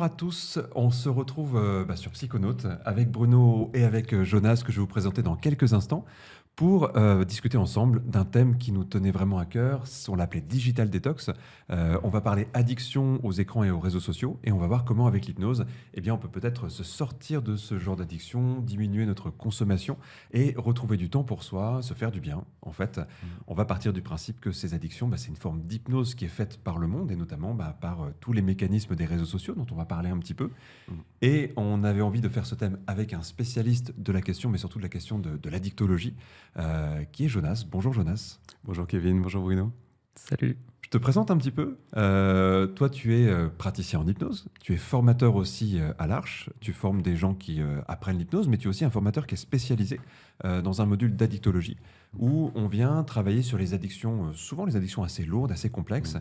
Bonjour à tous, on se retrouve sur Psychonautes avec Bruno et avec Jonas que je vais vous présenter dans quelques instants pour discuter ensemble d'un thème qui nous tenait vraiment à cœur. On l'appelait Digital Detox. On va parler addiction aux écrans et aux réseaux sociaux et on va voir comment avec l'hypnose, eh bien, on peut peut-être se sortir de ce genre d'addiction, diminuer notre consommation et retrouver du temps pour soi, se faire du bien. En fait, on va partir du principe que ces addictions, c'est une forme d'hypnose qui est faite par le monde et notamment par tous les mécanismes des réseaux sociaux dont on va parler un petit peu. Et on avait envie de faire ce thème avec un spécialiste de la question, mais surtout de la question de l'addictologie, qui est Jonas. Bonjour Jonas. Bonjour Kevin, bonjour Bruno. Salut. Je te présente un petit peu. Toi, tu es praticien en hypnose, tu es formateur aussi à l'Arche, tu formes des gens qui apprennent l'hypnose, mais tu es aussi un formateur qui est spécialisé dans un module d'addictologie, où on vient travailler sur les addictions, souvent les addictions assez lourdes, assez complexes,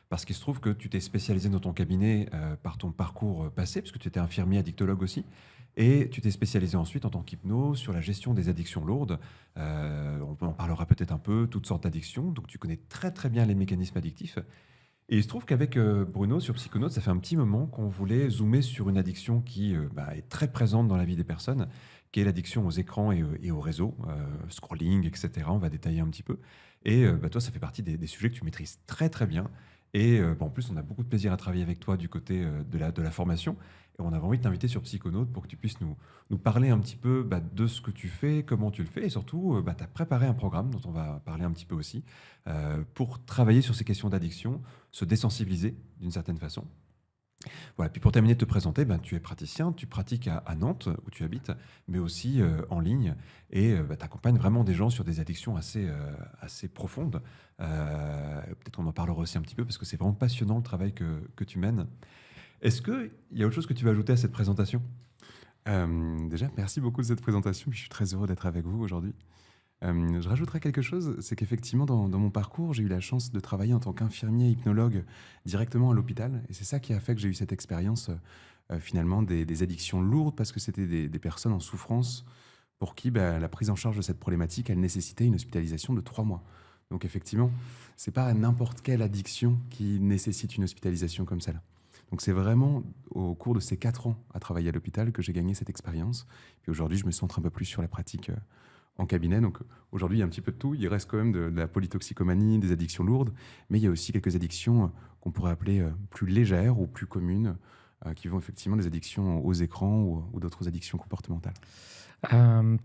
parce qu'il se trouve que tu t'es spécialisé dans ton cabinet par ton parcours passé, parce que tu étais infirmier addictologue aussi, et tu t'es spécialisé ensuite en tant qu'hypno sur la gestion des addictions lourdes. On en parlera peut-être un peu, toutes sortes d'addictions, donc tu connais très très bien les mécanismes addictifs. Et il se trouve qu'avec Bruno sur Psychonautes, ça fait un petit moment qu'on voulait zoomer sur une addiction qui est très présente dans la vie des personnes, qui est l'addiction aux écrans et aux réseaux, scrolling, etc. On va détailler un petit peu. Et toi, ça fait partie des sujets que tu maîtrises très très bien. Et en plus, on a beaucoup de plaisir à travailler avec toi du côté de la formation. Et on avait envie de t'inviter sur Psychonautes pour que tu puisses nous parler un petit peu de ce que tu fais, comment tu le fais. Et surtout, tu as préparé un programme dont on va parler un petit peu aussi pour travailler sur ces questions d'addiction, se désensibiliser d'une certaine façon. Voilà. Puis pour terminer de te présenter, tu es praticien, tu pratiques à Nantes où tu habites, mais aussi en ligne. Et tu accompagnes vraiment des gens sur des addictions assez profondes. Peut-être qu'on en parlera aussi un petit peu parce que c'est vraiment passionnant le travail que tu mènes. Est-ce qu'il y a autre chose que tu veux ajouter à cette présentation ? Déjà, merci beaucoup de cette présentation. Je suis très heureux d'être avec vous aujourd'hui. Je rajouterais quelque chose, c'est qu'effectivement, dans mon parcours, j'ai eu la chance de travailler en tant qu'infirmier hypnologue directement à l'hôpital. Et c'est ça qui a fait que j'ai eu cette expérience, finalement, des addictions lourdes, parce que c'était des personnes en souffrance pour qui la prise en charge de cette problématique, elle nécessitait une hospitalisation de 3 mois. Donc effectivement, c'est pas n'importe quelle addiction qui nécessite une hospitalisation comme celle-là. Donc c'est vraiment au cours de ces 4 ans à travailler à l'hôpital que j'ai gagné cette expérience. Et aujourd'hui, je me centre un peu plus sur la pratique en cabinet. Donc aujourd'hui, il y a un petit peu de tout. Il reste quand même de la polytoxicomanie, des addictions lourdes, mais il y a aussi quelques addictions qu'on pourrait appeler plus légères ou plus communes, qui vont effectivement des addictions aux écrans ou d'autres addictions comportementales.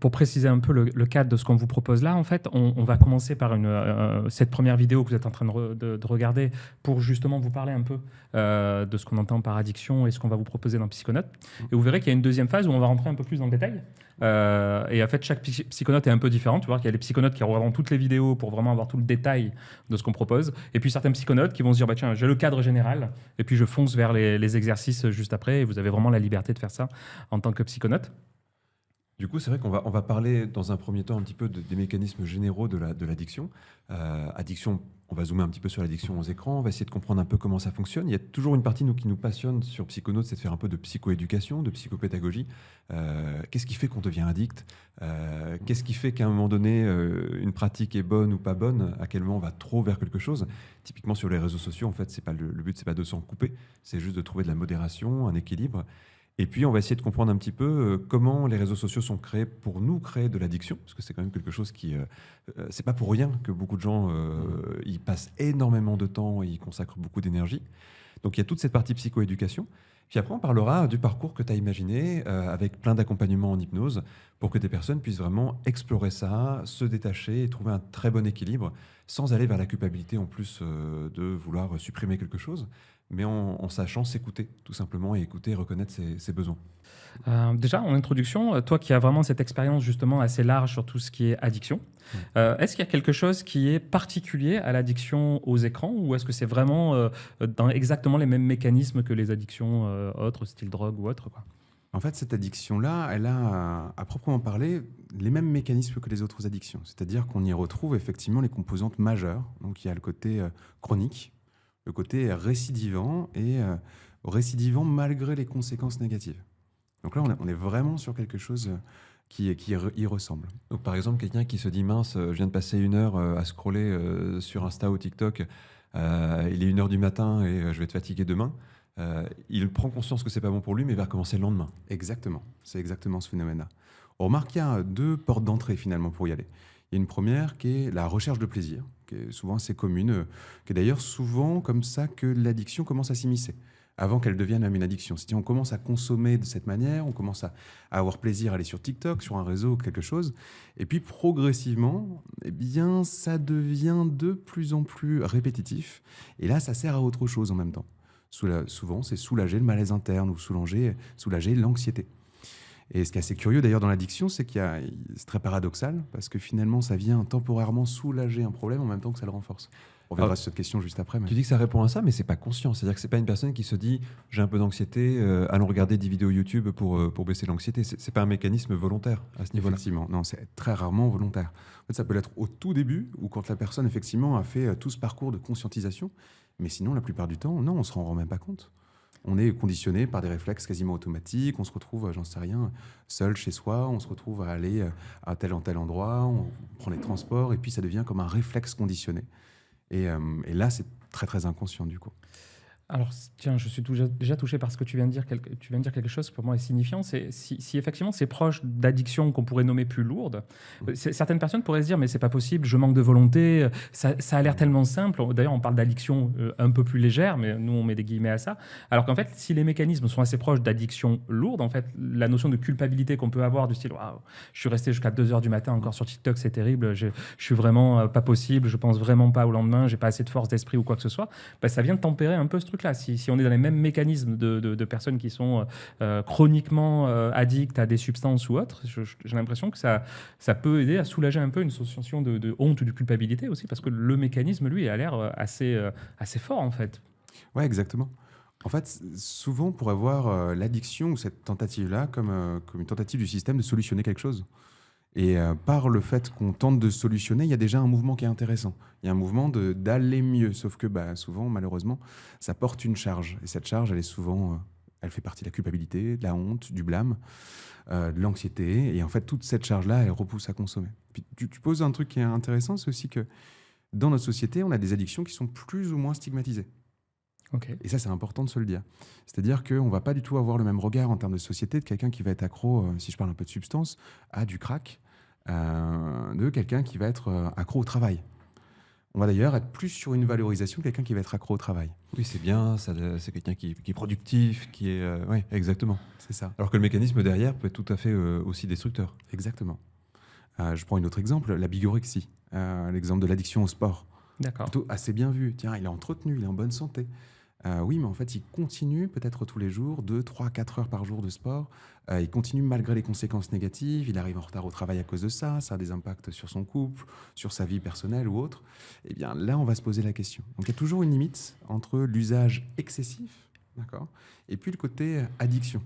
Pour préciser un peu le cadre de ce qu'on vous propose là, en fait, on va commencer par cette première vidéo que vous êtes en train de regarder pour justement vous parler un peu de ce qu'on entend par addiction et ce qu'on va vous proposer dans Psychonautes. Et vous verrez qu'il y a une deuxième phase où on va rentrer un peu plus dans le détail. Et en fait, chaque psychonaute est un peu différent. Tu vois qu'il y a les psychonautes qui regarderont toutes les vidéos pour vraiment avoir tout le détail de ce qu'on propose. Et puis certains psychonautes qui vont se dire, tiens, j'ai le cadre général, et puis je fonce vers les exercices juste après. Et vous avez vraiment la liberté de faire ça en tant que psychonaute. Du coup, c'est vrai qu'on va parler dans un premier temps un petit peu des mécanismes généraux de l'addiction. Addiction, on va zoomer un petit peu sur l'addiction aux écrans, on va essayer de comprendre un peu comment ça fonctionne. Il y a toujours une partie qui nous passionne sur Psychonautes, c'est de faire un peu de psychoéducation, de psychopédagogie. Qu'est-ce qui fait qu'on devient addict ? Qu'est-ce qui fait qu'à un moment donné, une pratique est bonne ou pas bonne ? À quel moment on va trop vers quelque chose ? Typiquement sur les réseaux sociaux, en fait, le but, c'est pas de s'en couper, c'est juste de trouver de la modération, un équilibre. Et puis, on va essayer de comprendre un petit peu comment les réseaux sociaux sont créés pour nous créer de l'addiction, parce que c'est quand même quelque chose qui... c'est pas pour rien que beaucoup de gens y passent énormément de temps et y consacrent beaucoup d'énergie. Donc, il y a toute cette partie psychoéducation. Puis après, on parlera du parcours que tu as imaginé, avec plein d'accompagnements en hypnose, pour que des personnes puissent vraiment explorer ça, se détacher et trouver un très bon équilibre, sans aller vers la culpabilité en plus de vouloir supprimer quelque chose, mais en sachant s'écouter, tout simplement, et écouter et reconnaître ses besoins. Déjà, en introduction, toi qui as vraiment cette expérience justement assez large sur tout ce qui est addiction, est-ce qu'il y a quelque chose qui est particulier à l'addiction aux écrans, ou est-ce que c'est vraiment dans exactement les mêmes mécanismes que les addictions autres, style drogue ou autre, quoi ? En fait, cette addiction-là, elle a, à proprement parler, les mêmes mécanismes que les autres addictions. C'est-à-dire qu'on y retrouve effectivement les composantes majeures. Donc il y a le côté chronique, le côté récidivant et récidivant malgré les conséquences négatives. Donc là, on est vraiment sur quelque chose qui y ressemble. Donc par exemple, quelqu'un qui se dit « mince, je viens de passer 1 heure à scroller sur Insta ou TikTok, il est 1h du matin et je vais être fatigué demain », il prend conscience que c'est pas bon pour lui, mais il va recommencer le lendemain. Exactement, c'est exactement ce phénomène-là. On remarque qu'il y a 2 portes d'entrée finalement pour y aller. Il y a une première qui est la recherche de plaisir, qui est souvent assez commune, qui est d'ailleurs souvent comme ça que l'addiction commence à s'immiscer, avant qu'elle devienne même une addiction. C'est-à-dire on commence à consommer de cette manière, on commence à avoir plaisir à aller sur TikTok, sur un réseau, quelque chose, et puis progressivement, eh bien, ça devient de plus en plus répétitif, et là, ça sert à autre chose en même temps. Souvent, c'est soulager le malaise interne ou soulager l'anxiété. Et ce qui est assez curieux d'ailleurs dans l'addiction, c'est c'est très paradoxal, parce que finalement, ça vient temporairement soulager un problème en même temps que ça le renforce. On reviendra sur cette question juste après. Tu dis que ça répond à ça, mais c'est pas conscient. C'est-à-dire que c'est pas une personne qui se dit j'ai un peu d'anxiété, allons regarder des vidéos YouTube pour baisser l'anxiété. C'est pas un mécanisme volontaire à ce niveau-là. Effectivement, non, c'est très rarement volontaire. En fait, ça peut l'être au tout début, ou quand la personne effectivement a fait tout ce parcours de conscientisation, mais sinon, la plupart du temps, non, on se rend même pas compte. On est conditionné par des réflexes quasiment automatiques. On se retrouve, j'en sais rien, seul chez soi. On se retrouve à aller à tel endroit. On prend les transports et puis ça devient comme un réflexe conditionné. Et là, c'est très, très inconscient du coup. Alors, tiens, je suis déjà touché par ce que tu viens de dire. Tu viens de dire quelque chose qui pour moi est signifiant. C'est si effectivement c'est proche d'addiction qu'on pourrait nommer plus lourde, certaines personnes pourraient se dire mais c'est pas possible, je manque de volonté, ça a l'air tellement simple. D'ailleurs, on parle d'addiction un peu plus légère, mais nous on met des guillemets à ça. Alors qu'en fait, si les mécanismes sont assez proches d'addiction lourde, en fait, la notion de culpabilité qu'on peut avoir du style waouh, je suis resté jusqu'à 2h du matin encore sur TikTok, c'est terrible, je suis vraiment pas possible, je pense vraiment pas au lendemain, j'ai pas assez de force d'esprit ou quoi que ce soit, ça vient de tempérer un peu ce truc. Si on est dans les mêmes mécanismes de personnes qui sont chroniquement addictes à des substances ou autres, j'ai l'impression que ça peut aider à soulager un peu une sensation de honte ou de culpabilité aussi, parce que le mécanisme, lui, a l'air assez fort, en fait. Ouais, exactement. En fait, souvent, pour avoir l'addiction ou cette tentative-là comme une tentative du système de solutionner quelque chose. Et par le fait qu'on tente de solutionner, il y a déjà un mouvement qui est intéressant. Il y a un mouvement d'aller mieux, sauf que souvent, malheureusement, ça porte une charge. Et cette charge, elle est souvent, elle fait partie de la culpabilité, de la honte, du blâme, de l'anxiété. Et en fait, toute cette charge-là, elle repousse à consommer. Puis, tu poses un truc qui est intéressant, c'est aussi que dans notre société, on a des addictions qui sont plus ou moins stigmatisées. Okay. Et ça, c'est important de se le dire. C'est-à-dire qu'on ne va pas du tout avoir le même regard en termes de société de quelqu'un qui va être accro, si je parle un peu de substance, à du crack, de quelqu'un qui va être accro au travail. On va d'ailleurs être plus sur une valorisation de quelqu'un qui va être accro au travail. Oui, c'est bien, c'est quelqu'un qui est productif, qui est... oui, exactement. C'est ça. Alors que le mécanisme derrière peut être tout à fait aussi destructeur. Exactement. Je prends un autre exemple, la bigorexie, l'exemple de l'addiction au sport. D'accord. Plutôt assez bien vu. Tiens, il est entretenu, il est en bonne santé. Oui, mais en fait, il continue peut-être tous les jours, 2, 3, 4 heures par jour de sport. Il continue malgré les conséquences négatives. Il arrive en retard au travail à cause de ça. Ça a des impacts sur son couple, sur sa vie personnelle ou autre. Eh bien, là, on va se poser la question. Donc, il y a toujours une limite entre l'usage excessif, d'accord, et puis le côté addiction.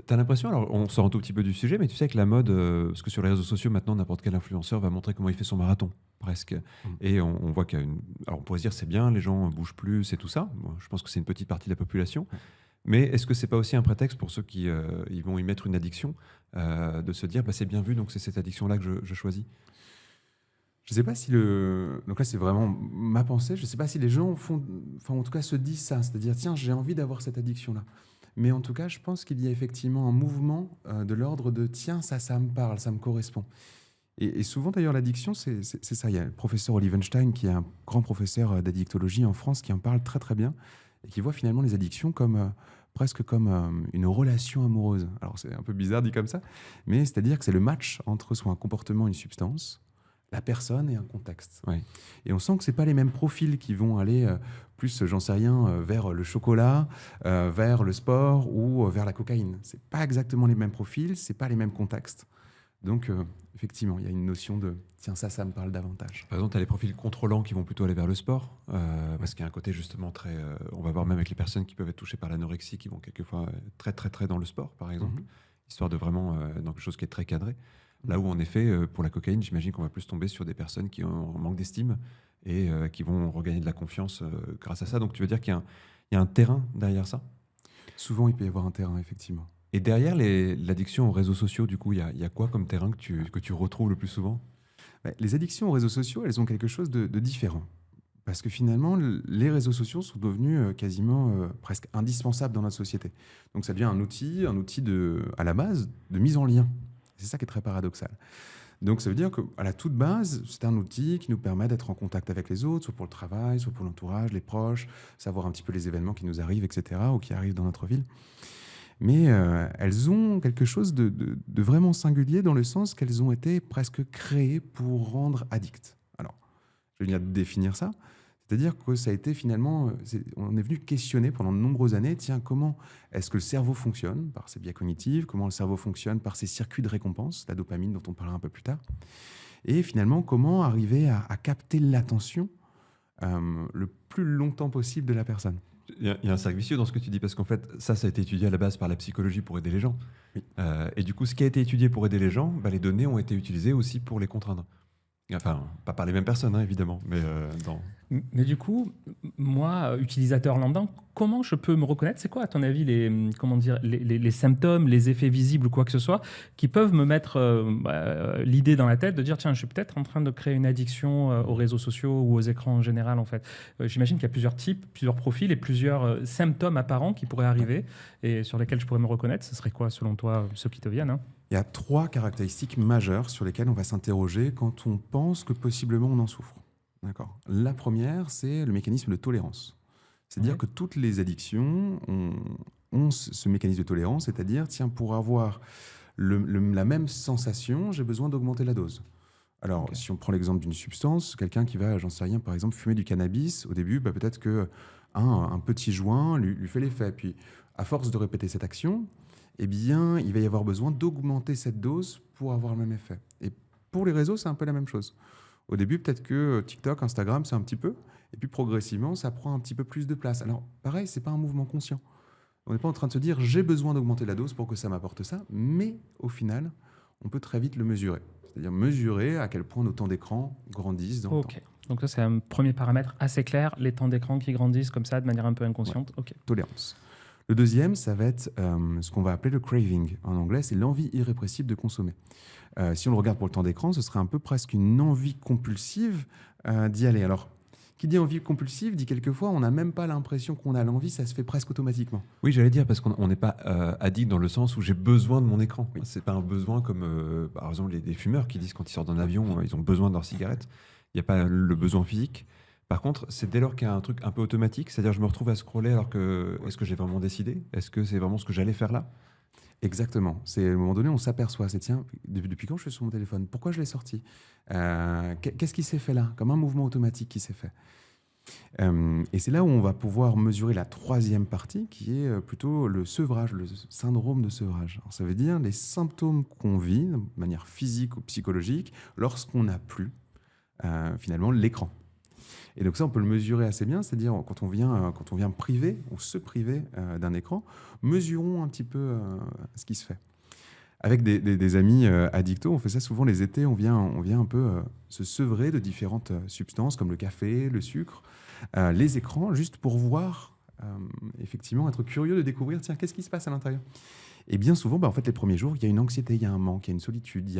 T'as l'impression, alors on sort un tout petit peu du sujet, mais tu sais que la mode, parce que sur les réseaux sociaux maintenant, n'importe quel influenceur va montrer comment il fait son marathon, presque. Et on voit qu'il y a une... Alors on pourrait se dire c'est bien, les gens bougent plus et tout ça. Moi, je pense que c'est une petite partie de la population. Mais est-ce que c'est pas aussi un prétexte pour ceux qui ils vont y mettre une addiction, de se dire c'est bien vu, donc c'est cette addiction-là que je choisis? Je ne sais pas si donc là c'est vraiment ma pensée, je ne sais pas si les gens font, enfin en tout cas se disent ça, c'est-à-dire tiens j'ai envie d'avoir cette addiction-là. Mais en tout cas, je pense qu'il y a effectivement un mouvement de l'ordre de « tiens, ça me parle, ça me correspond ». Et souvent, d'ailleurs, l'addiction, c'est ça. Il y a le professeur Olivenstein, qui est un grand professeur d'addictologie en France, qui en parle très, très bien, et qui voit finalement les addictions comme, presque comme une relation amoureuse. Alors, c'est un peu bizarre dit comme ça, mais c'est-à-dire que c'est le match entre soit un comportement, une substance, la personne et un contexte. Ouais. Et on sent que ce pas les mêmes profils qui vont aller plus, j'en sais rien, vers le chocolat, vers le sport ou vers la cocaïne. Ce pas exactement les mêmes profils, ce pas les mêmes contextes. Donc, effectivement, il y a une notion de « tiens, ça me parle davantage ». Par exemple, tu as les profils contrôlants qui vont plutôt aller vers le sport, parce qu'il y a un côté justement très... on va voir même avec les personnes qui peuvent être touchées par l'anorexie, qui vont quelquefois très, très, très dans le sport, par exemple, histoire de vraiment dans quelque chose qui est très cadré. Là où, en effet, pour la cocaïne, j'imagine qu'on va plus tomber sur des personnes qui ont un manque d'estime et qui vont regagner de la confiance grâce à ça. Donc, tu veux dire qu'il y a un terrain derrière ça? Souvent, il peut y avoir un terrain, effectivement. Et derrière l'addiction aux réseaux sociaux, du coup, il y a quoi comme terrain que tu retrouves le plus souvent? Les addictions aux réseaux sociaux, elles ont quelque chose de différent. Parce que finalement, les réseaux sociaux sont devenus quasiment presque indispensables dans notre société. Donc ça devient un outil à la base de mise en lien. C'est ça qui est très paradoxal. Donc ça veut dire qu'à la toute base, c'est un outil qui nous permet d'être en contact avec les autres, soit pour le travail, soit pour l'entourage, les proches, savoir un petit peu les événements qui nous arrivent, etc., ou qui arrivent dans notre ville. Mais elles ont quelque chose de vraiment singulier dans le sens qu'elles ont été presque créées pour rendre addicts. Alors, je vais venir définir ça. C'est-à-dire que ça a été finalement, on est venu questionner pendant de nombreuses années, tiens, comment est-ce que le cerveau fonctionne par ses biais cognitifs, comment le cerveau fonctionne par ses circuits de récompense, la dopamine dont on parlera un peu plus tard, et finalement, comment arriver à capter l'attention le plus longtemps possible de la personne. Il y a un cercle vicieux dans ce que tu dis, parce qu'en fait, ça a été étudié à la base par la psychologie pour aider les gens. Oui. Et du coup, ce qui a été étudié pour aider les gens, les données ont été utilisées aussi pour les contraindre. Enfin, pas par les mêmes personnes, hein, évidemment, mais dans... Mais du coup, moi, utilisateur lambda, comment je peux me reconnaître? C'est quoi, à ton avis, les symptômes, les effets visibles ou quoi que ce soit, qui peuvent me mettre l'idée dans la tête de dire, tiens, je suis peut-être en train de créer une addiction aux réseaux sociaux ou aux écrans en général, en fait. J'imagine qu'il y a plusieurs types, plusieurs profils et plusieurs symptômes apparents qui pourraient arriver et sur lesquels je pourrais me reconnaître. Ce serait quoi, selon toi, ceux qui te viennent, hein? Il y a 3 caractéristiques majeures sur lesquelles on va s'interroger quand on pense que possiblement on en souffre. D'accord. La première, c'est le mécanisme de tolérance. C'est-à-dire Ouais. que toutes les addictions ont ce mécanisme de tolérance, c'est-à-dire, tiens, pour avoir la même sensation, j'ai besoin d'augmenter la dose. Alors, Ok. si on prend l'exemple d'une substance, quelqu'un qui va, j'en sais rien, par exemple, fumer du cannabis, au début, peut-être que un petit joint lui fait l'effet. Puis, à force de répéter cette action, eh bien, il va y avoir besoin d'augmenter cette dose pour avoir le même effet. Et pour les réseaux, c'est un peu la même chose. Au début, peut-être que TikTok, Instagram, c'est un petit peu, et puis progressivement, ça prend un petit peu plus de place. Alors, pareil, c'est pas un mouvement conscient. On n'est pas en train de se dire, j'ai besoin d'augmenter la dose pour que ça m'apporte ça, mais au final, on peut très vite le mesurer. C'est-à-dire mesurer à quel point nos temps d'écran grandissent dans le temps. Ok. Donc ça, c'est un premier paramètre assez clair, les temps d'écran qui grandissent comme ça de manière un peu inconsciente. Ok. Tolérance. Le deuxième, ça va être ce qu'on va appeler le craving. En anglais, c'est l'envie irrépressible de consommer. Si on le regarde pour le temps d'écran, ce serait un peu presque une envie compulsive d'y aller. Alors, qui dit envie compulsive dit quelquefois, on n'a même pas l'impression qu'on a l'envie, ça se fait presque automatiquement. Oui, j'allais dire, parce qu'on n'est pas addict dans le sens où j'ai besoin de mon écran. Oui. C'est pas un besoin comme, par exemple, les fumeurs qui disent quand ils sortent d'un avion, ils ont besoin de leur cigarette. Il n'y a pas le besoin physique. Par contre, c'est dès lors qu'il y a un truc un peu automatique, c'est-à-dire je me retrouve à scroller alors que, est-ce que j'ai vraiment décidé? Est-ce que c'est vraiment ce que j'allais faire là? Exactement. C'est à un moment donné, on s'aperçoit, c'est tiens, depuis quand je suis sur mon téléphone? Pourquoi je l'ai sorti? Qu'est-ce qui s'est fait là? Comme un mouvement automatique qui s'est fait. Et c'est là où on va pouvoir mesurer la troisième partie, qui est plutôt le sevrage, le syndrome de sevrage. Alors, ça veut dire les symptômes qu'on vit de manière physique ou psychologique lorsqu'on n'a plus finalement l'écran. Et donc ça, on peut le mesurer assez bien, c'est-à-dire quand on vient priver ou se priver d'un écran, mesurons un petit peu ce qui se fait. Avec des amis addictos, on fait ça souvent les étés, on vient un peu se sevrer de différentes substances comme le café, le sucre, les écrans, juste pour voir, effectivement, être curieux de découvrir, tiens, qu'est-ce qui se passe à l'intérieur? Et bien souvent, en fait, les premiers jours, il y a une anxiété, il y a un manque, il y a une solitude,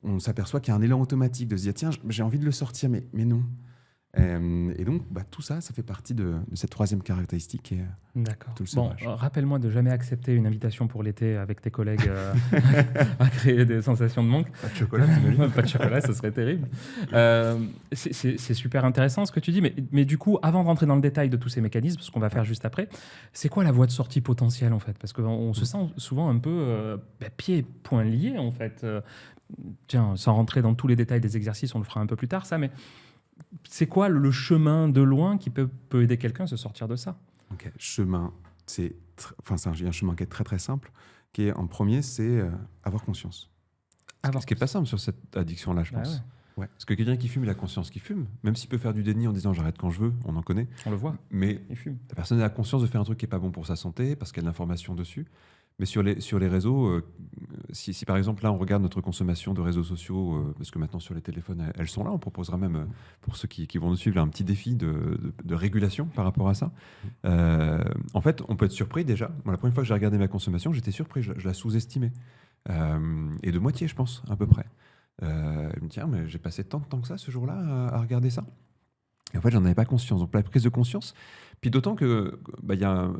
on s'aperçoit qu'il y a un élan automatique de se dire, tiens, j'ai envie de le sortir, mais non. Et donc, tout ça, ça fait partie de cette troisième caractéristique. Et, D'accord. tout le Bon, sevrage. rappelle-moi de jamais accepter une invitation pour l'été avec tes collègues à créer des sensations de manque. Pas de chocolat, t'imagines? Pas de chocolat, ça serait terrible. C'est super intéressant ce que tu dis, mais du coup, avant de rentrer dans le détail de tous ces mécanismes, ce qu'on va faire juste après, c'est quoi la voie de sortie potentielle en fait? Parce qu'on se sent souvent un peu pieds et poings liés en fait. Tiens, sans rentrer dans tous les détails des exercices, on le fera un peu plus tard ça, mais c'est quoi le chemin de loin qui peut aider quelqu'un à se sortir de ça? Ok, chemin, il y a un chemin qui est très très simple, qui est en premier, c'est avoir conscience. Ce qui est pas simple sur cette addiction-là, je Bah pense. ouais. Parce que quelqu'un qui fume, il a conscience qu'il fume, même s'il peut faire du déni en disant j'arrête quand je veux, on en connaît. On le voit, Mais il fume. la personne a conscience de faire un truc qui est pas bon pour sa santé parce qu'il y a de l'information dessus. Mais sur les réseaux, si par exemple là on regarde notre consommation de réseaux sociaux, parce que maintenant sur les téléphones elles sont là, on proposera même pour ceux qui vont nous suivre là, un petit défi de régulation par rapport à ça. En fait, on peut être surpris déjà. Moi, la première fois que j'ai regardé ma consommation, j'étais surpris, je la sous-estimais. Et de moitié, je pense, à peu près. Je me dis, mais j'ai passé tant de temps que ça ce jour-là à regarder ça. Et en fait, j'en avais pas conscience. Donc, la prise de conscience, puis d'autant que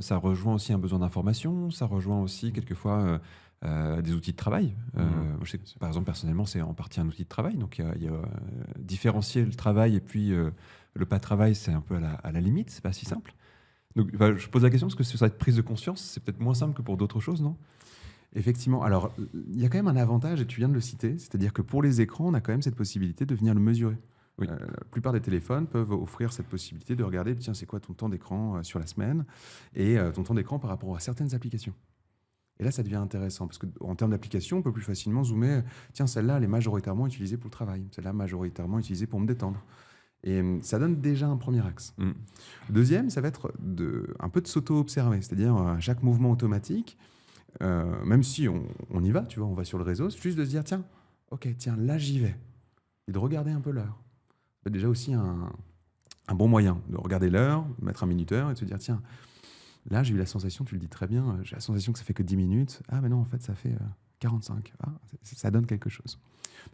ça rejoint aussi un besoin d'information, ça rejoint aussi quelquefois des outils de travail. Je sais que, par exemple, personnellement, c'est en partie un outil de travail. Donc, il y a différencier le travail et puis le pas travail, c'est un peu à la limite, c'est pas si simple. Donc, je pose la question parce que sur cette prise de conscience, c'est peut-être moins simple que pour d'autres choses, non? Effectivement. Alors, il y a quand même un avantage, et tu viens de le citer, c'est-à-dire que pour les écrans, on a quand même cette possibilité de venir le mesurer. Oui. La plupart des téléphones peuvent offrir cette possibilité de regarder, tiens, c'est quoi ton temps d'écran sur la semaine et ton temps d'écran par rapport à certaines applications. Et là, ça devient intéressant parce qu'en termes d'application, on peut plus facilement zoomer. Tiens, celle-là, elle est majoritairement utilisée pour le travail. Celle-là, majoritairement utilisée pour me détendre. Et ça donne déjà un premier axe. Le deuxième, ça va être un peu de s'auto-observer, c'est-à-dire chaque mouvement automatique, même si on y va, tu vois, on va sur le réseau, c'est juste de se dire, tiens, là, j'y vais. Et de regarder un peu l'heure. C'est déjà aussi un bon moyen de regarder l'heure, de mettre un minuteur et de se dire, tiens, là, j'ai eu la sensation, tu le dis très bien, j'ai la sensation que ça fait que 10 minutes. Ah, mais non, en fait, ça fait 45. Ah, ça donne quelque chose.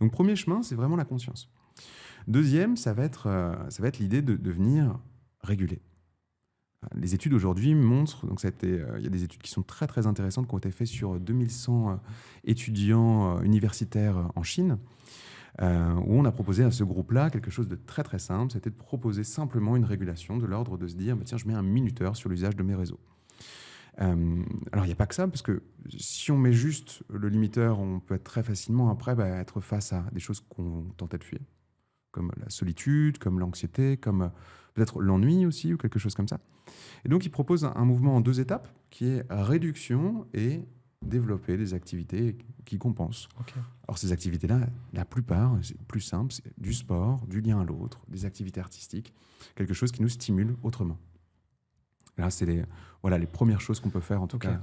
Donc, premier chemin, c'est vraiment la conscience. Deuxième, ça va être l'idée de devenir régulé. Les études aujourd'hui montrent, donc il y a des études qui sont très, très intéressantes qui ont été faites sur 2100 étudiants universitaires en Chine, où on a proposé à ce groupe-là quelque chose de très très simple, c'était de proposer simplement une régulation de l'ordre de se dire, tiens, je mets un minuteur sur l'usage de mes réseaux. Alors, il n'y a pas que ça, parce que si on met juste le limiteur, on peut être très facilement après être face à des choses qu'on tentait de fuir, comme la solitude, comme l'anxiété, comme peut-être l'ennui aussi, ou quelque chose comme ça. Et donc, il propose un mouvement en 2 étapes, qui est réduction et développer des activités qui compensent. Okay. Alors ces activités-là, la plupart, c'est plus simple, c'est du sport, du lien à l'autre, des activités artistiques, quelque chose qui nous stimule autrement. Là, c'est les premières choses qu'on peut faire en tout cas.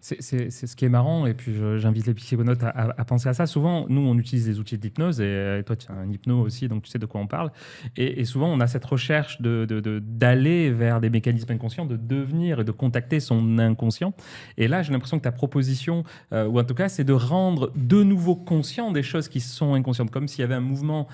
C'est ce qui est marrant, et puis j'invite les psychonautes à penser à ça. Souvent, nous, on utilise des outils d'hypnose, et toi, tu es un hypno aussi, donc tu sais de quoi on parle. Et souvent, on a cette recherche d'aller vers des mécanismes inconscients, de devenir et de contacter son inconscient. Et là, j'ai l'impression que ta proposition, ou en tout cas, c'est de rendre de nouveau conscient des choses qui sont inconscientes, comme s'il y avait un mouvement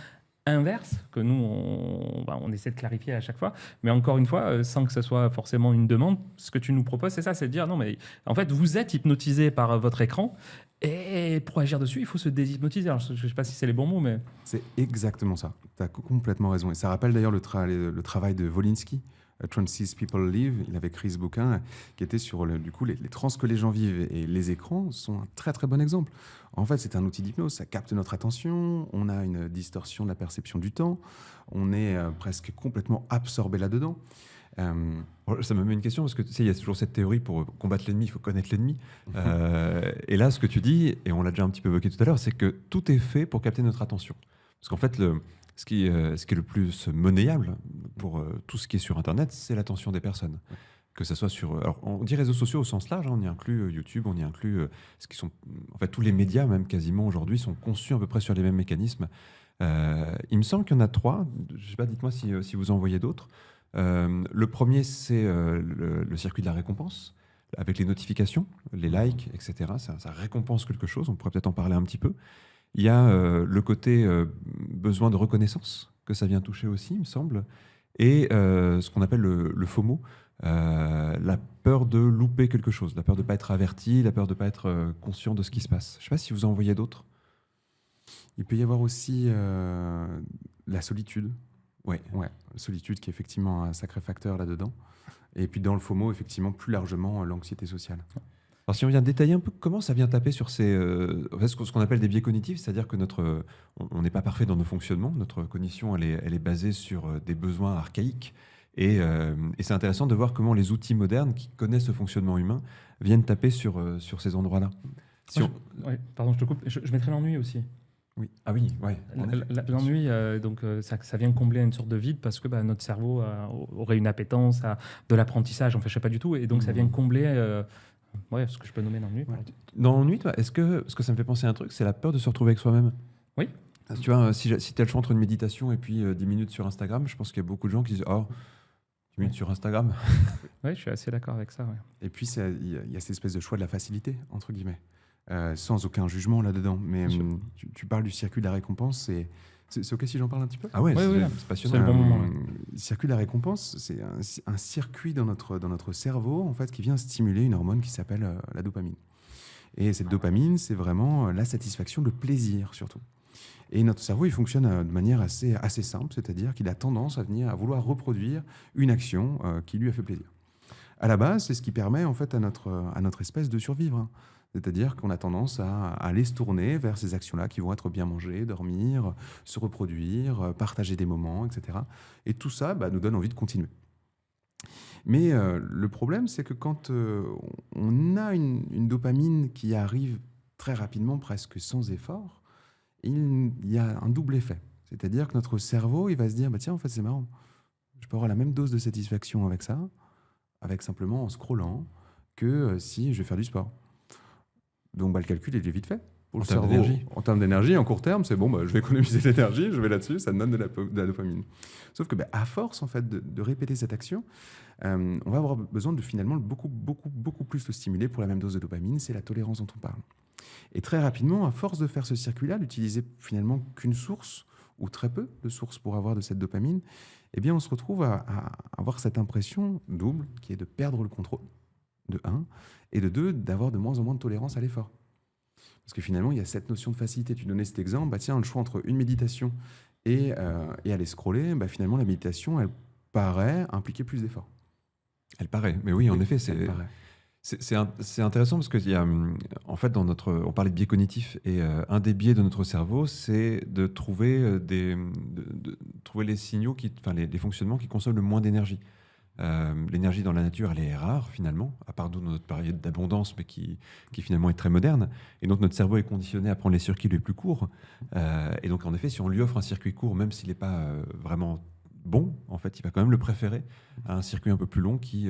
inverse, que nous, on essaie de clarifier à chaque fois. Mais encore une fois, sans que ce soit forcément une demande, ce que tu nous proposes, c'est ça, c'est de dire, non, mais en fait, vous êtes hypnotisé par votre écran, et pour agir dessus, il faut se déshypnotiser. Alors, je ne sais pas si c'est les bons mots, mais... C'est exactement ça. Tu as complètement raison. Et ça rappelle d'ailleurs le travail de Wolinski, Trances People Live. Il avait écrit ce bouquin qui était sur les trans que les gens vivent. Et les écrans sont un très très bon exemple. En fait, c'est un outil d'hypnose. Ça capte notre attention. On a une distorsion de la perception du temps. On est presque complètement absorbé là-dedans. Ça me met une question parce que tu sais, il y a toujours cette théorie pour combattre l'ennemi, il faut connaître l'ennemi. Et là, ce que tu dis, et on l'a déjà un petit peu évoqué tout à l'heure, c'est que tout est fait pour capter notre attention. Parce qu'en fait, ce qui est le plus monnayable pour tout ce qui est sur Internet, c'est l'attention des personnes. Que ça soit sur, alors on dit réseaux sociaux au sens large, on y inclut YouTube, on y inclut ce qui sont, en fait, tous les médias même quasiment aujourd'hui sont conçus à peu près sur les mêmes mécanismes. Il me semble qu'il y en a 3. Je sais pas, dites-moi si vous en voyez d'autres. Le premier, c'est le circuit de la récompense, avec les notifications, les likes, etc. Ça récompense quelque chose, on pourrait peut-être en parler un petit peu. Il y a le côté besoin de reconnaissance, que ça vient toucher aussi, il me semble, et ce qu'on appelle le FOMO, la peur de louper quelque chose, la peur de ne pas être averti, la peur de ne pas être conscient de ce qui se passe. Je ne sais pas si vous en voyez d'autres. Il peut y avoir aussi la solitude. Ouais, solitude qui est effectivement un sacré facteur là-dedans. Et puis dans le FOMO, effectivement, plus largement, l'anxiété sociale. Alors si on vient détailler un peu comment ça vient taper sur ce qu'on appelle des biais cognitifs, c'est-à-dire que on n'est pas parfait dans nos fonctionnements, notre cognition elle est basée sur des besoins archaïques, et c'est intéressant de voir comment les outils modernes qui connaissent ce fonctionnement humain viennent taper sur ces endroits-là. Pardon, je te coupe, je mettrais l'ennui aussi. Oui. Ah oui, ouais. L'ennui, ça vient combler une sorte de vide parce que notre cerveau aurait une appétence à de l'apprentissage, en fait, je sais pas du tout, et donc ça vient combler ce que je peux nommer l'ennui. Dans l'ennui, toi, parce que ça me fait penser à un truc, c'est la peur de se retrouver avec soi-même. Oui. Tu vois, si tu as le choix entre une méditation et puis 10 minutes sur Instagram, je pense qu'il y a beaucoup de gens qui disent « Oh, 10 minutes sur Instagram ». Oui, je suis assez d'accord avec ça. Ouais. Et puis, il y a cette espèce de choix de la facilité, entre guillemets. Sans aucun jugement là-dedans. Mais tu parles du circuit de la récompense, C'est OK si j'en parle un petit peu? Ah ouais, Oui, oui, c'est passionnant. c'est le bon moment, ouais. Circuit de la récompense, c'est un circuit dans notre cerveau en fait, qui vient stimuler une hormone qui s'appelle la dopamine. Et cette dopamine, c'est vraiment la satisfaction, le plaisir surtout. Et notre cerveau, il fonctionne de manière assez simple, c'est-à-dire qu'il a tendance à vouloir reproduire une action qui lui a fait plaisir. À la base, c'est ce qui permet en fait à notre espèce de survivre, hein. C'est-à-dire qu'on a tendance à aller se tourner vers ces actions-là qui vont être bien manger, dormir, se reproduire, partager des moments, etc. Et tout ça nous donne envie de continuer. Mais le problème, c'est que quand on a une dopamine qui arrive très rapidement, presque sans effort, il y a un double effet. C'est-à-dire que notre cerveau, il va se dire, tiens, en fait, c'est marrant. Je peux avoir la même dose de satisfaction avec ça, avec simplement en scrollant, que si je vais faire du sport. Donc le calcul, il est vite fait. Pour En le termes cerveau, d'énergie. en termes d'énergie, en court terme, c'est bon, je vais économiser de l'énergie, je vais là-dessus, ça me donne de la dopamine. Sauf que à force en fait, de répéter cette action, on va avoir besoin de finalement beaucoup plus le stimuler pour la même dose de dopamine, c'est la tolérance dont on parle. Et très rapidement, à force de faire ce circuit-là, d'utiliser finalement qu'une source, ou très peu de sources pour avoir de cette dopamine, eh bien on se retrouve à avoir cette impression double, qui est de perdre le contrôle, de 1, et de 2, d'avoir de moins en moins de tolérance à l'effort. Parce que finalement, il y a cette notion de facilité. Tu donnais cet exemple, tiens, le choix entre une méditation et aller scroller, finalement, la méditation, elle paraît impliquer plus d'efforts. Elle paraît, mais oui, en effet, elle paraît. c'est intéressant parce qu'il y a, en fait, on parlait de biais cognitifs, et un des biais de notre cerveau, c'est de trouver, de trouver les signaux, les fonctionnements qui consomment le moins d'énergie. L'énergie dans la nature, elle est rare finalement, à part nous, notre période d'abondance, mais qui finalement est très moderne. Et donc notre cerveau est conditionné à prendre les circuits les plus courts. Et donc en effet, si on lui offre un circuit court, même s'il n'est pas vraiment bon, en fait, il va quand même le préférer à un circuit un peu plus long qui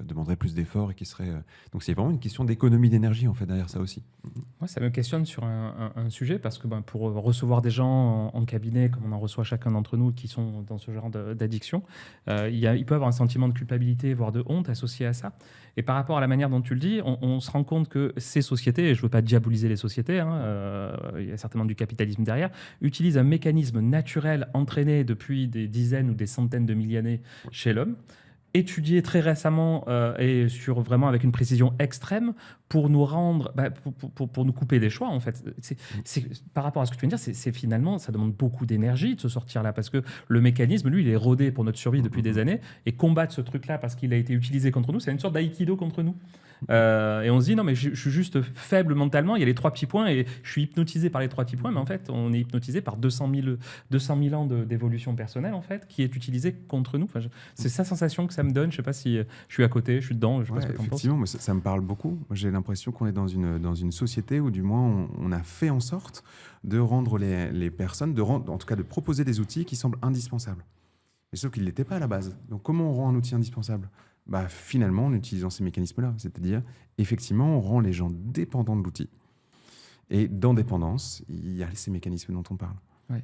demanderait plus d'efforts et qui serait. Donc c'est vraiment une question d'économie d'énergie en fait derrière ça aussi. Moi, ça me questionne sur un sujet parce que pour recevoir des gens en cabinet, comme on en reçoit chacun d'entre nous qui sont dans ce genre d'addiction, il peut y avoir un sentiment de culpabilité, voire de honte associé à ça. Et par rapport à la manière dont tu le dis, on se rend compte que ces sociétés, et je ne veux pas diaboliser les sociétés, hein, il y a certainement du capitalisme derrière, utilisent un mécanisme naturel entraîné depuis des dizaines ou des centaines de milliers d'années chez l'homme, étudié très récemment et vraiment avec une précision extrême pour nous rendre, pour nous couper des choix en fait. Par rapport à ce que tu viens de dire, c'est finalement, ça demande beaucoup d'énergie de se sortir là parce que le mécanisme, lui, il est rodé pour notre survie depuis des années et combattre ce truc-là parce qu'il a été utilisé contre nous, c'est une sorte d'aïkido contre nous. Et on se dit non mais je suis juste faible mentalement, il y a les 3 petits points et je suis hypnotisé par les 3 petits points, mais en fait on est hypnotisé par 200 000 ans d'évolution personnelle en fait qui est utilisé contre nous. C'est sa sensation que ça me donne, je sais pas si je suis à côté, je suis dedans, je sais pas ce que tu en penses. Effectivement, mais ça me parle beaucoup. Moi, j'ai l'impression qu'on est dans une société où du moins on a fait en sorte de rendre les personnes, en tout cas de proposer des outils qui semblent indispensables. Mais sauf qu'ils ne l'étaient pas à la base. Donc comment on rend un outil indispensable ? Finalement, en utilisant ces mécanismes-là. C'est-à-dire, effectivement, on rend les gens dépendants de l'outil. Et dans dépendance, il y a ces mécanismes dont on parle. Ouais.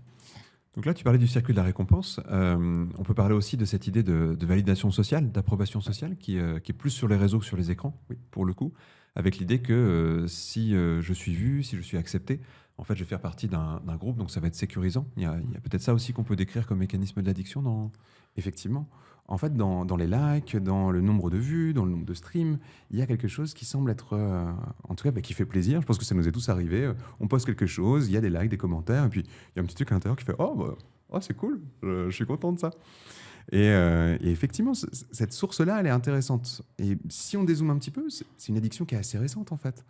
Donc là, tu parlais du circuit de la récompense. On peut parler aussi de cette idée de validation sociale, d'approbation sociale, qui est plus sur les réseaux que sur les écrans, oui, pour le coup, avec l'idée que si je suis vu, si je suis accepté, en fait, je vais faire partie d'un groupe, donc ça va être sécurisant. Il y a peut-être ça aussi qu'on peut décrire comme mécanisme d'addiction. Effectivement. En fait, dans les likes, dans le nombre de vues, dans le nombre de streams, il y a quelque chose qui semble être, en tout cas, qui fait plaisir. Je pense que ça nous est tous arrivé. On poste quelque chose, il y a des likes, des commentaires, et puis il y a un petit truc à l'intérieur qui fait « Oh, c'est cool, je suis content de ça ». Et effectivement, cette source-là, elle est intéressante. Et si on dézoome un petit peu, c'est une addiction qui est assez récente, en fait.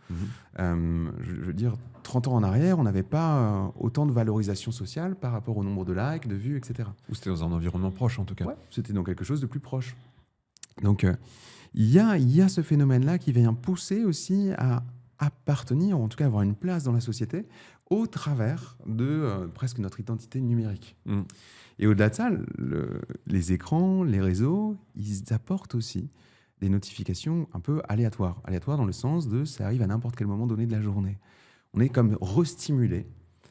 Je veux dire, 30 ans en arrière, on n'avait pas autant de valorisation sociale par rapport au nombre de likes, de vues, etc. Ou c'était dans un environnement proche, en tout cas. Ouais, c'était dans quelque chose de plus proche. Donc, il y a ce phénomène-là qui vient pousser aussi à appartenir, ou en tout cas avoir une place dans la société, au travers de presque notre identité numérique. Et au-delà de ça, les écrans, les réseaux, ils apportent aussi des notifications un peu aléatoires. Aléatoires dans le sens de ça arrive à n'importe quel moment donné de la journée. On est comme restimulé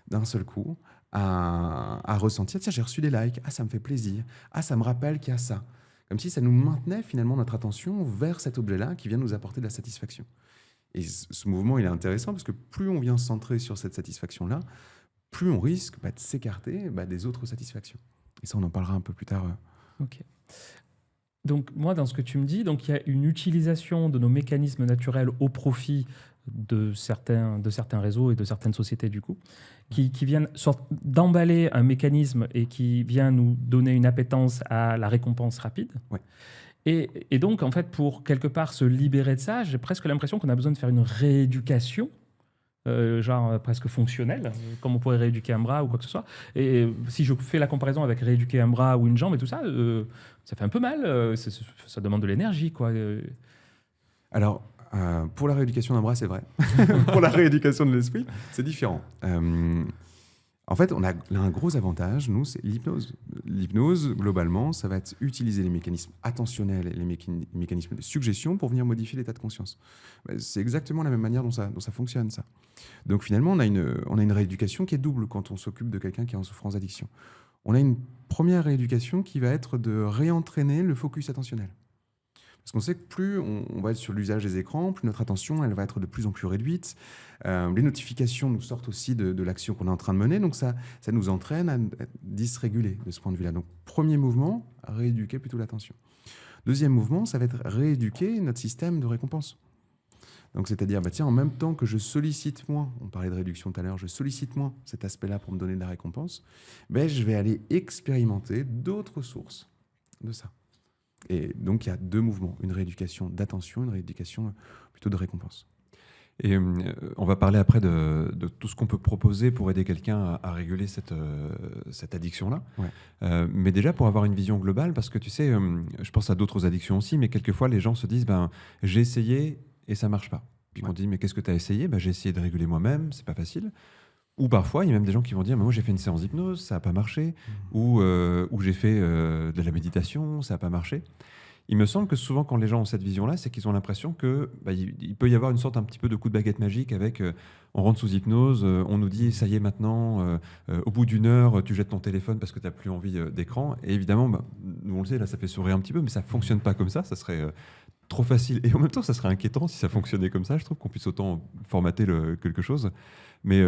d'un seul coup à ressentir, tiens, j'ai reçu des likes, ça me fait plaisir, ça me rappelle qu'il y a ça. Comme si ça nous maintenait finalement notre attention vers cet objet-là qui vient nous apporter de la satisfaction. Et ce mouvement, il est intéressant parce que plus on vient se centrer sur cette satisfaction-là, plus on risque de s'écarter des autres satisfactions. Et ça, on en parlera un peu plus tard. Ok. Donc, moi, dans ce que tu me dis, donc il y a une utilisation de nos mécanismes naturels au profit de certains réseaux et de certaines sociétés, du coup, qui viennent d'emballer un mécanisme et qui vient nous donner une appétence à la récompense rapide. Ouais. Et donc, en fait, pour quelque part se libérer de ça, j'ai presque l'impression qu'on a besoin de faire une rééducation, presque fonctionnelle, comme on pourrait rééduquer un bras ou quoi que ce soit. Et si je fais la comparaison avec rééduquer un bras ou une jambe et tout ça, ça fait un peu mal. Ça demande de l'énergie, quoi. Alors, pour la rééducation d'un bras, c'est vrai. Pour la rééducation de l'esprit, c'est différent. En fait, on a un gros avantage, nous, c'est l'hypnose. L'hypnose, globalement, ça va être utiliser les mécanismes attentionnels et les mécanismes de suggestion pour venir modifier l'état de conscience. C'est exactement la même manière dont ça fonctionne, ça. Donc finalement, on a une rééducation qui est double quand on s'occupe de quelqu'un qui est en souffrance d'addiction. On a une première rééducation qui va être de réentraîner le focus attentionnel. Parce qu'on sait que plus on va être sur l'usage des écrans, plus notre attention elle va être de plus en plus réduite. Les notifications nous sortent aussi de l'action qu'on est en train de mener, donc ça nous entraîne à dysréguler de ce point de vue-là. Donc premier mouvement, rééduquer plutôt l'attention. Deuxième mouvement, ça va être rééduquer notre système de récompense. Donc c'est-à-dire, en même temps que je sollicite moins, on parlait de réduction tout à l'heure, je sollicite moins cet aspect-là pour me donner de la récompense, je vais aller expérimenter d'autres sources de ça. Et donc, il y a deux mouvements, une rééducation d'attention, une rééducation plutôt de récompense. Et on va parler après de tout ce qu'on peut proposer pour aider quelqu'un à réguler cette addiction-là. Ouais. Mais déjà, pour avoir une vision globale, parce que tu sais, je pense à d'autres addictions aussi, mais quelquefois, les gens se disent, j'ai essayé et ça marche pas. Puis quand on dit, mais qu'est-ce que tu as essayé ? J'ai essayé de réguler moi-même, c'est pas facile. Ou parfois, il y a même des gens qui vont dire, mais moi j'ai fait une séance d'hypnose, ça n'a pas marché. Ou j'ai fait de la méditation, ça n'a pas marché. Il me semble que souvent, quand les gens ont cette vision-là, c'est qu'ils ont l'impression que il peut y avoir une sorte un petit peu de coup de baguette magique avec on rentre sous hypnose, on nous dit ça y est maintenant, au bout d'une heure, tu jettes ton téléphone parce que tu n'as plus envie d'écran. Et évidemment, nous on le sait, là ça fait sourire un petit peu, mais ça ne fonctionne pas comme ça serait trop facile. Et en même temps, ça serait inquiétant si ça fonctionnait comme ça. Je trouve qu'on puisse autant formater quelque chose. Mais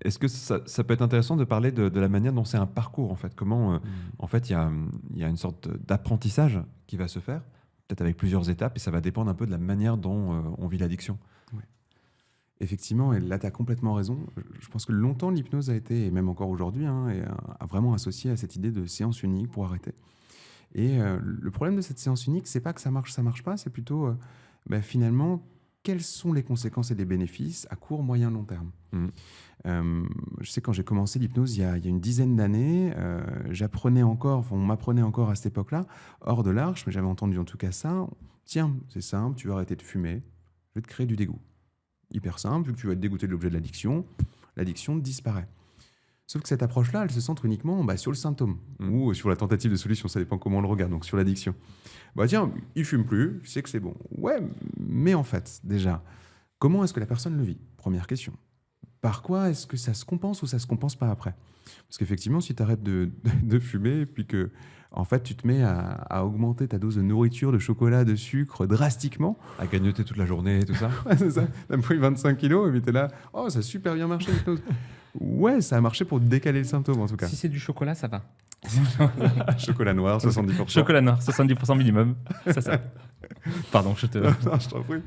est-ce que ça peut être intéressant de parler de la manière dont c'est un parcours, en fait ? Comment, en fait, il y a une sorte d'apprentissage qui va se faire, peut-être avec plusieurs étapes, et ça va dépendre un peu de la manière dont on vit l'addiction. Ouais. Effectivement, et là, tu as complètement raison. Je pense que longtemps, l'hypnose a été, et même encore aujourd'hui, a vraiment associé à cette idée de séance unique pour arrêter. Et le problème de cette séance unique, c'est pas que ça marche pas, c'est plutôt, finalement, quelles sont les conséquences et les bénéfices à court, moyen, long terme. Je sais, quand j'ai commencé l'hypnose il y a une dizaine d'années, on m'apprenait encore à cette époque-là, hors de l'arche, mais j'avais entendu en tout cas ça. Tiens, c'est simple, tu vas arrêter de fumer, je vais te créer du dégoût. Hyper simple, vu que tu vas être dégoûté de l'objet de l'addiction disparaît. Sauf que cette approche-là, elle se centre uniquement sur le symptôme ou sur la tentative de solution, ça dépend comment on le regarde, donc sur l'addiction. Tiens, il fume plus, je sais que c'est bon. Ouais, mais en fait, déjà, comment est-ce que la personne le vit ? Première question. Par quoi est-ce que ça se compense ou ça se compense pas après ? Parce qu'effectivement, si tu arrêtes de fumer et puis que en fait, tu te mets à augmenter ta dose de nourriture, de chocolat, de sucre drastiquement. À grignoter toute la journée et tout ça. Ouais, c'est ça. T'as pris 25 kilos et puis t'es là, oh, ça a super bien marché l'hypnose. Ouais, ça a marché pour décaler le symptôme en tout cas. Si c'est du chocolat, ça va. Chocolat noir, 70%. Chocolat noir, 70% minimum. Ça. Pardon, je te... Non, je t'en prie.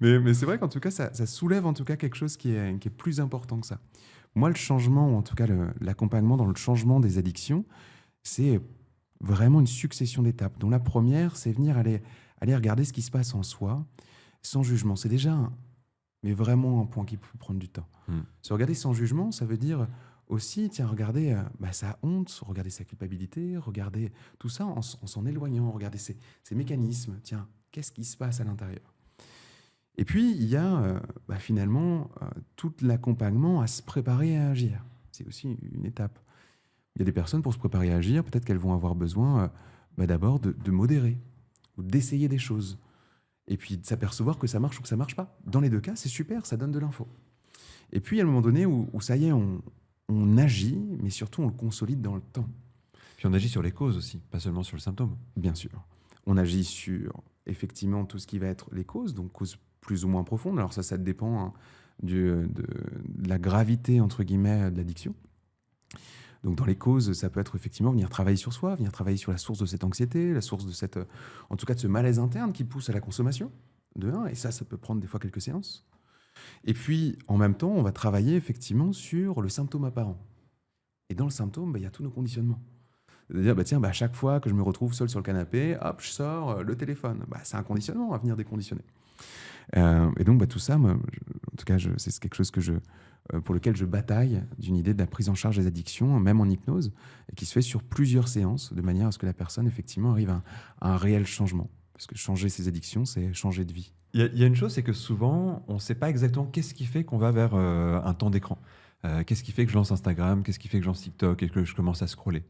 Mais c'est vrai qu'en tout cas, ça soulève en tout cas quelque chose qui est plus important que ça. Moi, le changement, ou en tout cas l'accompagnement dans le changement des addictions, c'est vraiment une succession d'étapes, dont la première, c'est aller regarder ce qui se passe en soi, sans jugement. C'est déjà mais vraiment un point qui peut prendre du temps. Se regarder sans jugement, ça veut dire aussi, regarder sa honte, regarder sa culpabilité, regarder tout ça en s'en éloignant, regarder ses mécanismes. Tiens, qu'est-ce qui se passe à l'intérieur ? Et puis, il y a finalement tout l'accompagnement à se préparer à agir. C'est aussi une étape. Il y a des personnes, pour se préparer à agir, peut-être qu'elles vont avoir besoin d'abord de modérer ou d'essayer des choses. Et puis de s'apercevoir que ça marche ou que ça ne marche pas. Dans les deux cas, c'est super, ça donne de l'info. Et puis, il y a un moment donné où ça y est, on agit, mais surtout, on le consolide dans le temps. Puis on agit sur les causes aussi, pas seulement sur le symptôme. Bien sûr. On agit sur, effectivement, tout ce qui va être les causes, donc causes plus ou moins profondes. Alors ça dépend de la gravité, entre guillemets, de l'addiction. Donc dans les causes, ça peut être effectivement venir travailler sur soi, venir travailler sur la source de cette anxiété, la source de cette, en tout cas de ce malaise interne qui pousse à la consommation, de un, et ça peut prendre des fois quelques séances. Et puis, en même temps, on va travailler effectivement sur le symptôme apparent. Et dans le symptôme, il y a tous nos conditionnements. C'est-à-dire, tiens, à chaque fois que je me retrouve seul sur le canapé, hop, je sors le téléphone. C'est un conditionnement à venir déconditionner. Et donc, tout ça, moi, en tout cas, c'est quelque chose pour lequel je bataille, d'une idée de la prise en charge des addictions, même en hypnose, et qui se fait sur plusieurs séances, de manière à ce que la personne, effectivement, arrive à un réel changement. Parce que changer ses addictions, c'est changer de vie. Il y a une chose, c'est que souvent, on ne sait pas exactement qu'est-ce qui fait qu'on va vers un temps d'écran. Qu'est-ce qui fait que je lance Instagram, qu'est-ce qui fait que je lance TikTok et que je commence à scroller.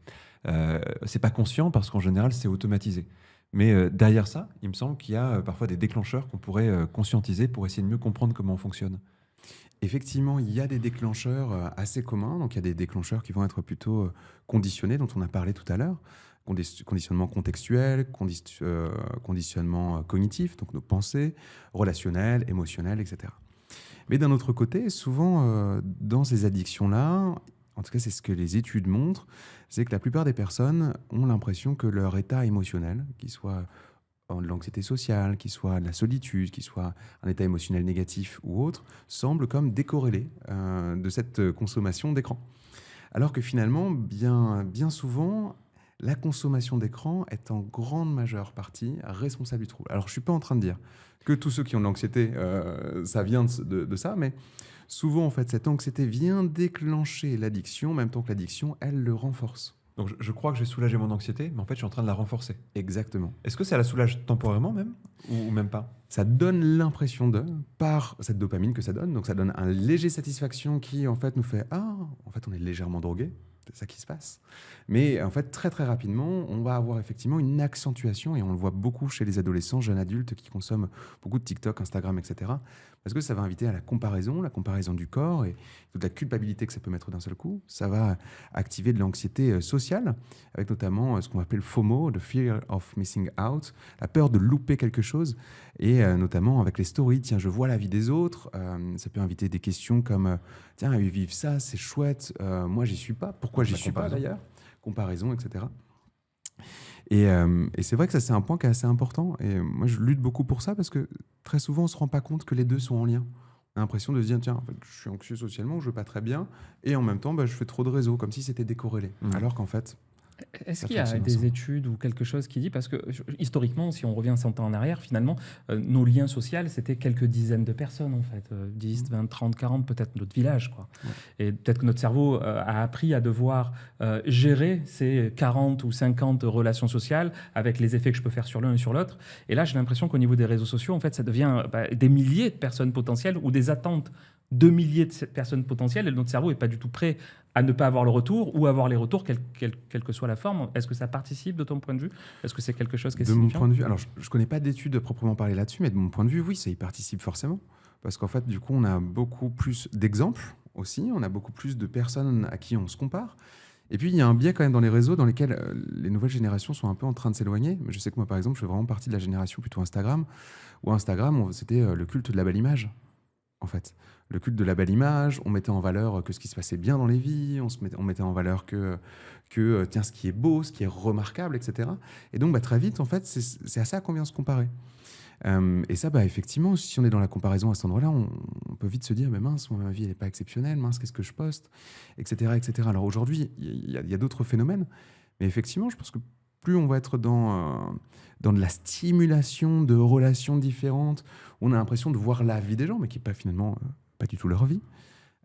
C'est pas conscient parce qu'en général, c'est automatisé. Mais derrière ça, il me semble qu'il y a parfois des déclencheurs qu'on pourrait conscientiser pour essayer de mieux comprendre comment on fonctionne. Effectivement, il y a des déclencheurs assez communs. Donc, il y a des déclencheurs qui vont être plutôt conditionnés, dont on a parlé tout à l'heure. Conditionnement contextuel, conditionnement cognitif, donc nos pensées, relationnel, émotionnel, etc. Mais d'un autre côté, souvent, dans ces addictions-là, en tout cas, c'est ce que les études montrent, c'est que la plupart des personnes ont l'impression que leur état émotionnel, qu'il soit de l'anxiété sociale, qu'il soit de la solitude, qu'il soit un état émotionnel négatif ou autre, semble comme décorrélé de cette consommation d'écran. Alors que finalement, bien souvent, la consommation d'écran est en grande majeure partie responsable du trouble. Alors, je ne suis pas en train de dire que tous ceux qui ont de l'anxiété, ça vient de ça, mais souvent, en fait, cette anxiété vient déclencher l'addiction, en même temps que l'addiction, elle le renforce. Donc, je crois que j'ai soulagé mon anxiété, mais en fait, je suis en train de la renforcer. Exactement. Est-ce que ça la soulage temporairement même ou même pas? Ça donne l'impression par cette dopamine que ça donne, donc ça donne un léger satisfaction qui, en fait, nous fait « Ah, en fait, on est légèrement drogué ». C'est ça qui se passe. Mais en fait, très très rapidement, on va avoir effectivement une accentuation, et on le voit beaucoup chez les adolescents, jeunes adultes qui consomment beaucoup de TikTok, Instagram, etc. Parce que ça va inviter à la comparaison du corps et toute la culpabilité que ça peut mettre d'un seul coup. Ça va activer de l'anxiété sociale, avec notamment ce qu'on appelle le FOMO, the fear of missing out, la peur de louper quelque chose, et notamment avec les stories. Tiens, je vois la vie des autres. Ça peut inviter des questions comme tiens, ils vivent ça, c'est chouette. Moi, j'y suis pas. Pourquoi j'y suis pas d'ailleurs? Comparaison, etc. Et c'est vrai que ça, c'est un point qui est assez important. Et moi, je lutte beaucoup pour ça parce que très souvent, on ne se rend pas compte que les deux sont en lien. On a l'impression de se dire, tiens, en fait, je suis anxieux socialement, je ne vais pas très bien. Et en même temps, je fais trop de réseaux, comme si c'était décorrélé. Alors qu'en fait... Est-ce qu'il y a des études ou quelque chose qui dit, parce que historiquement, si on revient 100 ans en arrière, finalement, nos liens sociaux, c'était quelques dizaines de personnes, en fait, 10, 20, 30, 40, peut-être notre village, quoi. Ouais. Et peut-être que notre cerveau a appris à devoir gérer ces 40 ou 50 relations sociales avec les effets que je peux faire sur l'un et sur l'autre. Et là, j'ai l'impression qu'au niveau des réseaux sociaux, en fait, ça devient des milliers de personnes potentielles ou des attentes de milliers de personnes potentielles, et notre cerveau n'est pas du tout prêt à ne pas avoir le retour ou avoir les retours, quelle que soit la forme. Est-ce que ça participe de ton point de vue? Est-ce que c'est quelque chose qui est signifiant? De mon point de vue, alors je ne connais pas d'études proprement parler là-dessus, mais de mon point de vue, oui, ça y participe forcément. Parce qu'en fait, du coup, on a beaucoup plus d'exemples aussi, on a beaucoup plus de personnes à qui on se compare. Et puis, il y a un biais quand même dans les réseaux dans lesquels les nouvelles générations sont un peu en train de s'éloigner. Je sais que moi, par exemple, je fais vraiment partie de la génération plutôt Instagram, où Instagram, c'était le culte de la belle image, en fait. Le culte de la belle image, on mettait en valeur que ce qui se passait bien dans les vies, on mettait en valeur que tiens, ce qui est beau, ce qui est remarquable, etc. Et donc, très vite, en fait, c'est à ça qu'on vient se comparer. Et ça, effectivement, si on est dans la comparaison à cet endroit-là, on peut vite se dire, mais mince, moi, ma vie, elle n'est pas exceptionnelle, mince, qu'est-ce que je poste, etc., etc. Alors aujourd'hui, il y a d'autres phénomènes, mais effectivement, je pense que plus on va être dans de la stimulation de relations différentes, on a l'impression de voir la vie des gens, mais qui n'est pas finalement pas du tout leur vie,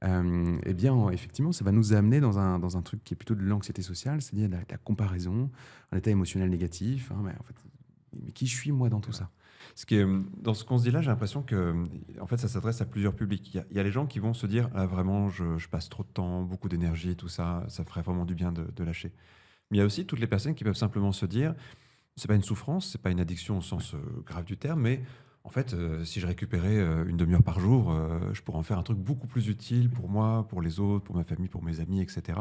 eh bien, effectivement, ça va nous amener dans un truc qui est plutôt de l'anxiété sociale, c'est-à-dire de la comparaison, un état émotionnel négatif. Mais en fait, mais qui je suis, moi, dans tout ça? Dans ce qu'on se dit là, j'ai l'impression que en fait, ça s'adresse à plusieurs publics. Il y a les gens qui vont se dire ah, vraiment, je passe trop de temps, beaucoup d'énergie, tout ça, ça ferait vraiment du bien de lâcher. Mais il y a aussi toutes les personnes qui peuvent simplement se dire c'est pas une souffrance, c'est pas une addiction au sens grave du terme, mais en fait, si je récupérais une demi-heure par jour, je pourrais en faire un truc beaucoup plus utile pour moi, pour les autres, pour ma famille, pour mes amis, etc.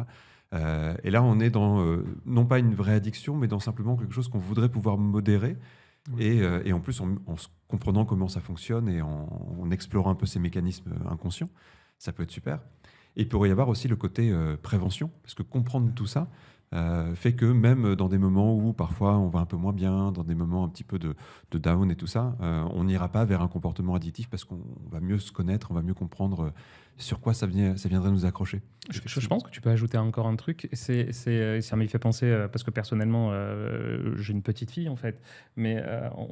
Et là, on est dans non pas une vraie addiction, mais dans simplement quelque chose qu'on voudrait pouvoir modérer. Et en plus, en se comprenant comment ça fonctionne et en explorant un peu ces mécanismes inconscients, ça peut être super. Et il pourrait y avoir aussi le côté prévention, parce que comprendre tout ça fait que même dans des moments où parfois on va un peu moins bien, dans des moments un petit peu de down et tout ça, on n'ira pas vers un comportement addictif parce qu'on va mieux se connaître, on va mieux comprendre sur quoi ça viendrait nous accrocher. Je pense que tu peux ajouter encore un truc. Ça m'y fait penser, parce que personnellement, j'ai une petite fille en fait, mais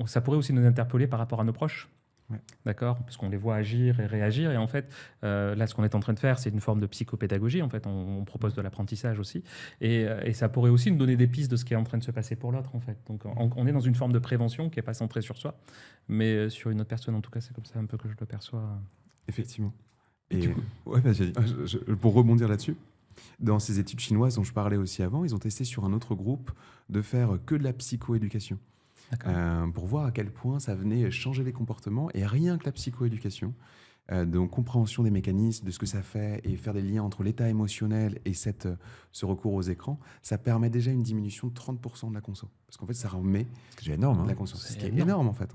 ça pourrait aussi nous interpeller par rapport à nos proches. Ouais. D'accord, parce qu'on les voit agir et réagir, et en fait, là, ce qu'on est en train de faire, c'est une forme de psychopédagogie. En fait, on propose de l'apprentissage aussi, et ça pourrait aussi nous donner des pistes de ce qui est en train de se passer pour l'autre, en fait. Donc, on est dans une forme de prévention qui est pas centrée sur soi, mais sur une autre personne. En tout cas, c'est comme ça un peu que je le perçois. Effectivement. Et du coup, ouais, vas-y. Pour rebondir là-dessus, dans ces études chinoises dont je parlais aussi avant, ils ont testé sur un autre groupe de faire que de la psychoéducation. Pour voir à quel point ça venait changer les comportements, et rien que la psychoéducation, donc compréhension des mécanismes, de ce que ça fait, et faire des liens entre l'état émotionnel et ce recours aux écrans, ça permet déjà une diminution de 30% de la conso. Parce qu'en fait, ça remet C'est déjà énorme. de la conscience. C'est Ce qui est énorme. énorme en fait.